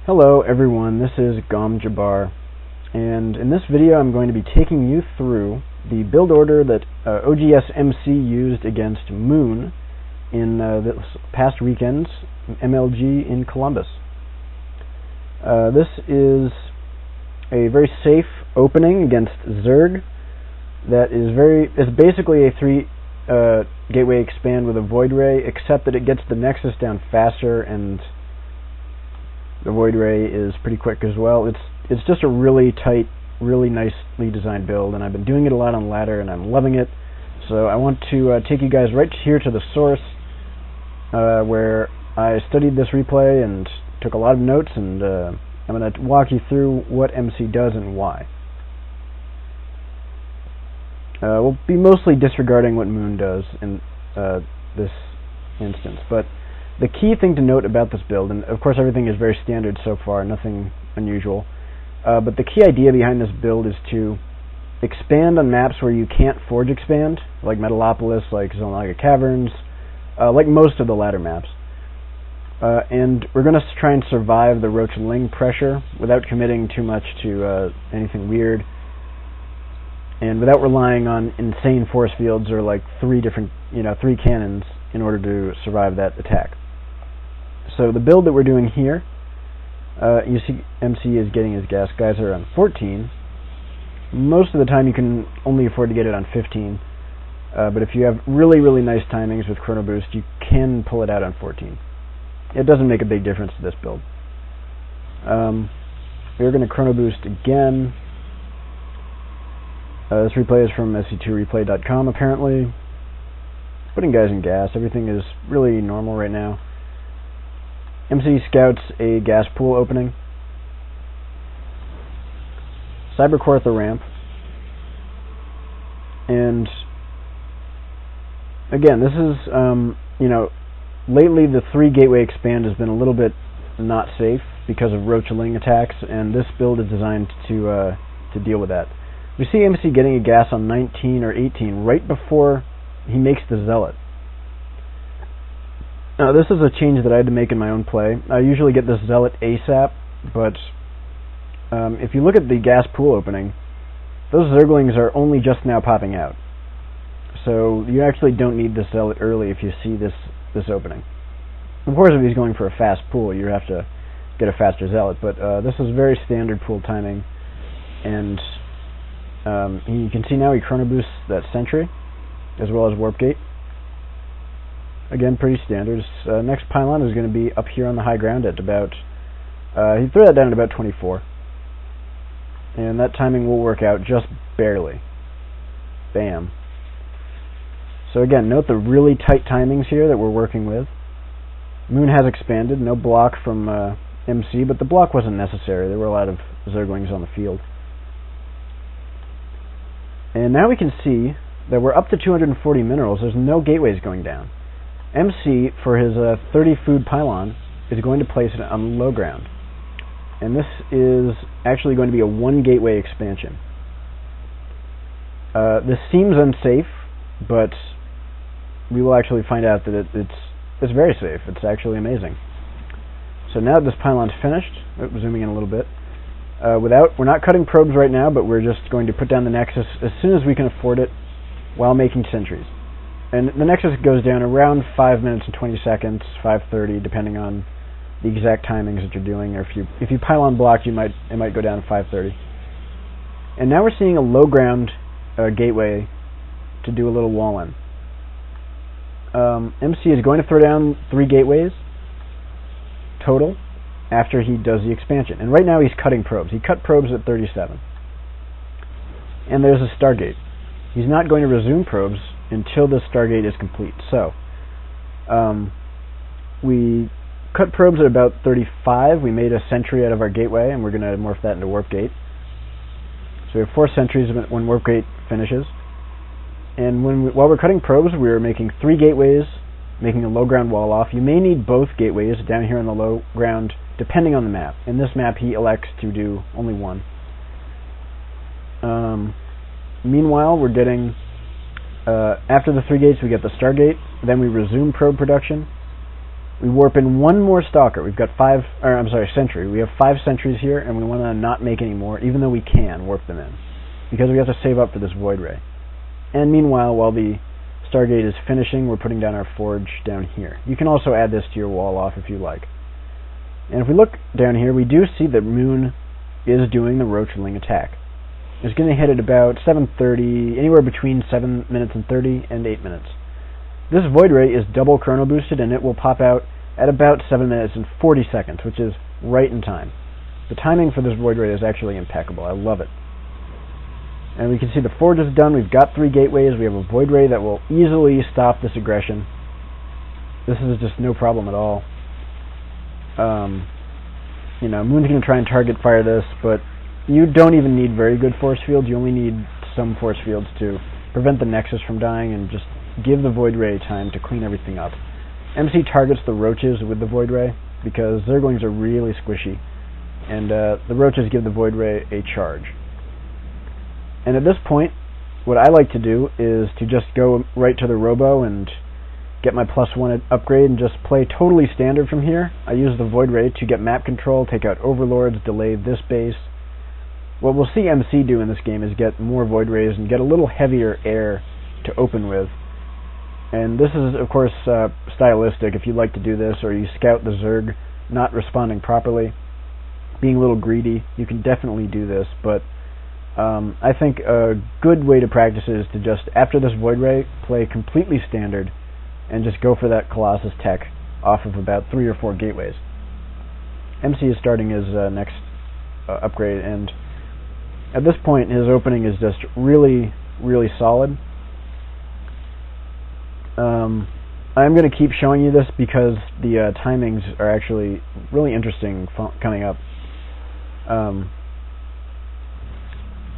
Hello everyone, this is Jabbar, and in this video I'm going to be taking you through the build order that oGsMC used against Moon in this past weekend's MLG in Columbus. This is a very safe opening against Zerg that is basically a 3 gateway expand with a Voidray, except that it gets the nexus down faster and the Voidray is pretty quick as well. It's just a really tight, really nicely designed build, and I've been doing it a lot on ladder, and I'm loving it. So I want to take you guys right here to the source, where I studied this replay and took a lot of notes, and I'm going to walk you through what MC does and why. We'll be mostly disregarding what Moon does in this instance, but the key thing to note about this build, and of course everything is very standard so far, nothing unusual, but the key idea behind this build is to expand on maps where you can't forge expand, like Metalopolis, like Zilnaga Caverns, like most of the ladder maps. And we're going to try and survive the Roach-Zergling pressure without committing too much to anything weird, and without relying on insane force fields or like three cannons in order to survive that attack. So the build that we're doing here, you see MC is getting his gas geyser on 14. Most of the time you can only afford to get it on 15, but if you have really, really nice timings with chrono boost, you can pull it out on 14. It doesn't make a big difference to this build. We're going to chrono boost again. This replay is from sc2replay.com apparently. Putting guys in gas, everything is really normal right now. MC scouts a gas pool opening. Cybercore at the ramp. And again, this is, lately the 3 gateway expand has been a little bit not safe because of Roach-Zergling attacks, and this build is designed to deal with that. We see MC getting a gas on 19 or 18 right before he makes the zealot. Now this is a change that I had to make in my own play. I usually get this zealot ASAP, but if you look at the gas pool opening, those Zerglings are only just now popping out. So you actually don't need this zealot early if you see this opening. Of course, if he's going for a fast pool, you have to get a faster zealot, but this is very standard pool timing, and you can see now he chrono boosts that sentry as well as warp gate. Again, pretty standard. Next pylon is going to be up here on the high ground at about, he threw that down at about 24. And that timing will work out just barely. Bam. So again, note the really tight timings here that we're working with. Moon has expanded, no block from MC, but the block wasn't necessary. There were a lot of Zerglings on the field. And now we can see that we're up to 240 minerals. There's no gateways going down. MC, for his 30 food pylon, is going to place it on the low ground. And this is actually going to be a 1 gateway expansion. This seems unsafe, but we will actually find out that it's very safe. It's actually amazing. So now that this pylon's finished, zooming in a little bit, we're not cutting probes right now, but we're just going to put down the nexus as soon as we can afford it while making sentries. And the nexus goes down around 5 minutes and 20 seconds, 5:30, depending on the exact timings that you're doing. Or if you pylon block, it might go down to 5:30. And now we're seeing a low ground gateway to do a little wall in. MC is going to throw down 3 gateways total after he does the expansion. And right now he's cutting probes. He cut probes at 37. And there's a stargate. He's not going to resume probes until the stargate is complete. So, we cut probes at about 35. We made a sentry out of our gateway, and we're going to morph that into warp gate. So we have 4 sentries when warp gate finishes. And while we're cutting probes, we're making 3 gateways, making a low ground wall off. You may need both gateways down here on the low ground, depending on the map. In this map, he elects to do only 1. Meanwhile, we're getting, after the 3 gates, we get the stargate. Then we resume probe production. we warp in one more stalker. We've got sentry. We have 5 sentries here, and we want to not make any more, even though we can warp them in, because we have to save up for this Voidray. And meanwhile, while the Stargate is finishing, we're putting down our forge down here. You can also add this to your wall off if you like. And if we look down here, we do see that Moon is doing the Roach-Zergling attack. It's going to hit at about 7:30, anywhere between 7 minutes and 30 and 8 minutes. This Voidray is double chrono boosted, and it will pop out at about 7 minutes and 40 seconds, which is right in time. The timing for this Voidray is actually impeccable. I love it. And we can see the forge is done. We've got 3 gateways. We have a Voidray that will easily stop this aggression. This is just no problem at all. Moon's going to try and target fire this, but you don't even need very good force fields. You only need some force fields to prevent the nexus from dying and just give the Voidray time to clean everything up. MC targets the roaches with the Voidray because Zerglings are really squishy, and the roaches give the Voidray a charge. And at this point, what I like to do is to just go right to the Robo and get my +1 upgrade and just play totally standard from here. I use the Voidray to get map control, take out overlords, delay this base. What we'll see MC do in this game is get more Voidrays and get a little heavier air to open with. And this is, of course, stylistic. If you like to do this, or you scout the Zerg not responding properly, being a little greedy, you can definitely do this. But I think a good way to practice is to just, after this Voidray, play completely standard and just go for that Colossus tech off of about 3 or 4 gateways. MC is starting his next upgrade, and at this point his opening is just really, really solid. I'm going to keep showing you this because the timings are actually really interesting coming up.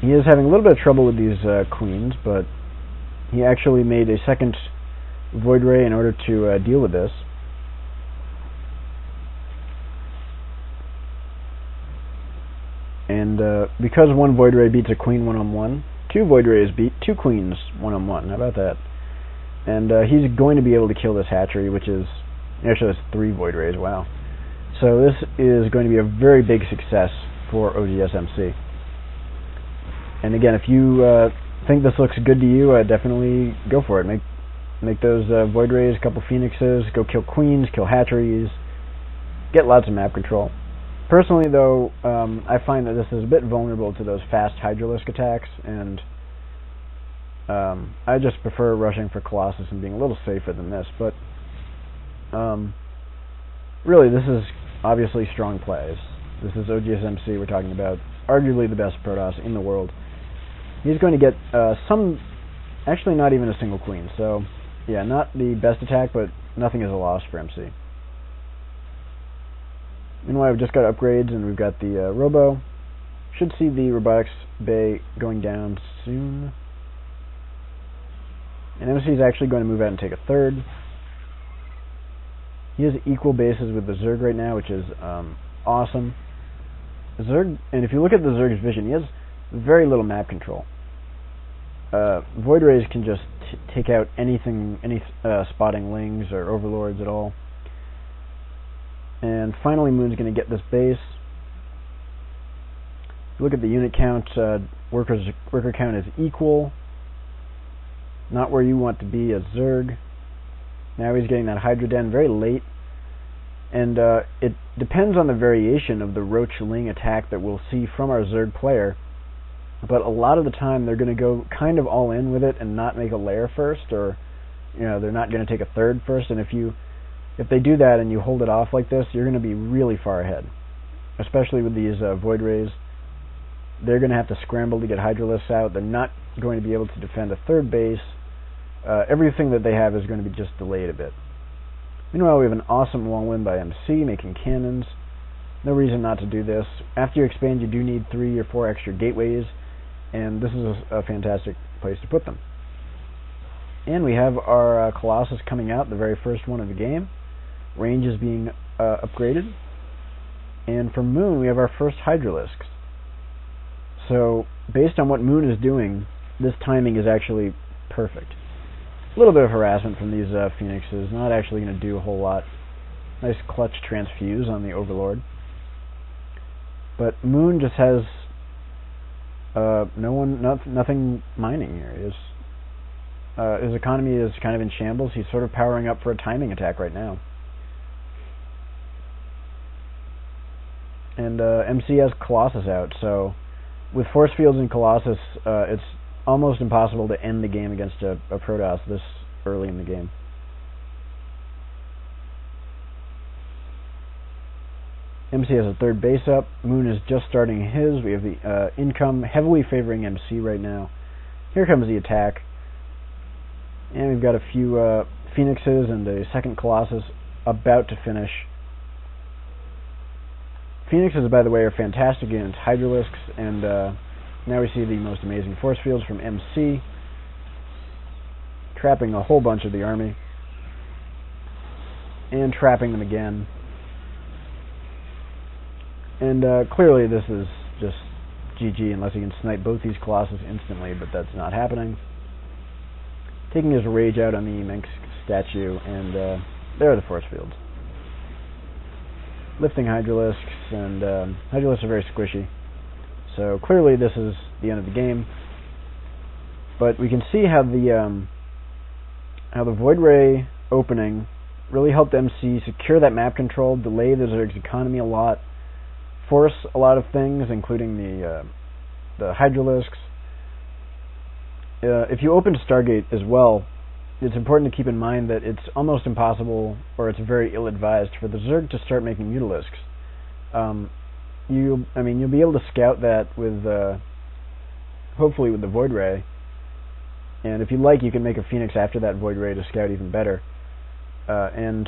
He is having a little bit of trouble with these queens, but he actually made a second Voidray in order to deal with this. And because one Voidray beats a queen 1-on-1, 2 Voidrays beat 2 queens 1-on-1. How about that? And he's going to be able to kill this hatchery, which is... Actually, that's 3 Voidrays, wow. So this is going to be a very big success for oGsMC. And again, if you think this looks good to you, definitely go for it. Make those Voidrays, a couple Phoenixes, go kill queens, kill hatcheries, get lots of map control. Personally, though, I find that this is a bit vulnerable to those fast Hydralisk attacks, and I just prefer rushing for Colossus and being a little safer than this. But really, this is obviously strong plays. This is oGsMC we're talking about, arguably the best Protoss in the world. He's going to get actually not even a single queen, so yeah, not the best attack, but nothing is a loss for MC. Meanwhile, we've just got upgrades, and we've got the Robo. Should see the Robotics Bay going down soon. And MC is actually going to move out and take a third. He has equal bases with the Zerg right now, which is awesome. Zerg, and if you look at the Zerg's vision, he has very little map control. Voidrays can just take out anything, any spotting lings or overlords at all. And finally, Moon's going to get this base. If you look at the unit count, worker count is equal. Not where you want to be as Zerg. Now he's getting that Hydra Den very late. And it depends on the variation of the Roach-Zergling attack that we'll see from our Zerg player. But a lot of the time they're going to go kind of all in with it and not make a layer first, or they're not going to take a third first. And if they do that and you hold it off like this, you're going to be really far ahead. Especially with these Voidrays. They're going to have to scramble to get Hydralisks out. They're not going to be able to defend a third base. Everything that they have is going to be just delayed a bit. Meanwhile, we have an awesome long win by MC, making cannons. No reason not to do this. After you expand, you do need 3 or 4 extra gateways, and this is a fantastic place to put them. And we have our Colossus coming out, the very first one of the game. Range is being upgraded. And for Moon, we have our first Hydralisks. So, based on what Moon is doing, this timing is actually perfect. A little bit of harassment from these Phoenixes, not actually going to do a whole lot. Nice clutch transfuse on the Overlord. But Moon just has nothing mining here. His economy is kind of in shambles. He's sort of powering up for a timing attack right now. And MC has Colossus out, so with force fields in Colossus, it's almost impossible to end the game against a Protoss this early in the game. MC has a third base up. Moon is just starting his. We have the income heavily favoring MC right now. Here comes the attack. And we've got a few Phoenixes and a second Colossus about to finish. Phoenixes, by the way, are fantastic against Hydralisks, and now we see the most amazing force fields from MC, trapping a whole bunch of the army, and trapping them again. And clearly this is just GG unless he can snipe both these Colossus instantly, but that's not happening. Taking his rage out on the Minx statue, and there are the force fields. Lifting Hydralisks, and Hydralisks are very squishy. So clearly this is the end of the game. But we can see how the Voidray opening really helped MC secure that map control, delay the Zerg's economy a lot, force a lot of things, including the Hydralisks. If you open Stargate as well, it's important to keep in mind that it's almost impossible, or it's very ill-advised, for the Zerg to start making Mutalisks. You'll be able to scout that with, hopefully with the Voidray, and if you like, you can make a Phoenix after that Voidray to scout even better. And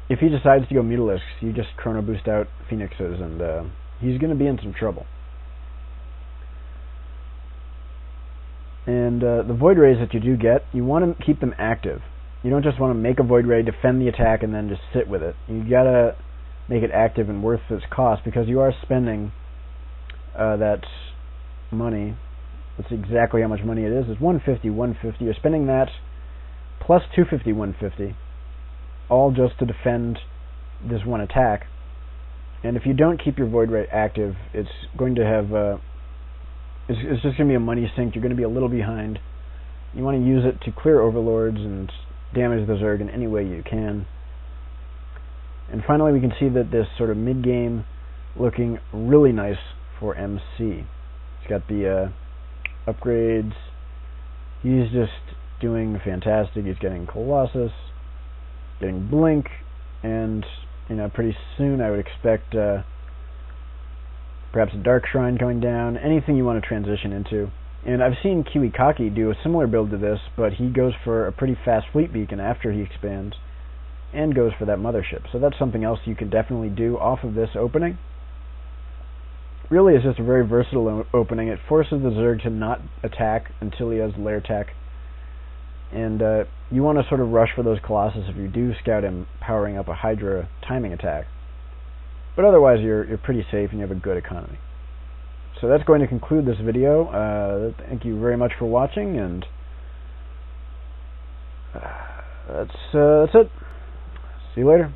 if he decides to go Mutalisks, you just chrono boost out Phoenixes, and he's going to be in some trouble. And the Voidrays that you do get, you want to keep them active. You don't just want to make a Voidray, defend the attack, and then just sit with it. You gotta make it active and worth its cost, because you are spending that money. Let's see exactly how much money it is. It's 150, 150. You're spending that plus 250, 150, all just to defend this one attack. And if you don't keep your Voidray active, it's going to have it's just going to be a money sink. You're going to be a little behind. You want to use it to clear Overlords and damage the Zerg in any way you can. And finally, we can see that this sort of mid-game looking really nice for MC. He's got the upgrades. He's just doing fantastic. He's getting Colossus, getting Blink, and pretty soon I would expect perhaps a Dark Shrine coming down, anything you want to transition into. And I've seen Kiwikaki do a similar build to this, but he goes for a pretty fast fleet beacon after he expands, and goes for that mothership. So that's something else you can definitely do off of this opening. Really, it's just a very versatile opening. It forces the Zerg to not attack until he has lair tech. And you want to sort of rush for those Colossus if you do scout him powering up a Hydra timing attack. But otherwise, you're pretty safe and you have a good economy. So that's going to conclude this video. Thank you very much for watching, and that's it. See you later.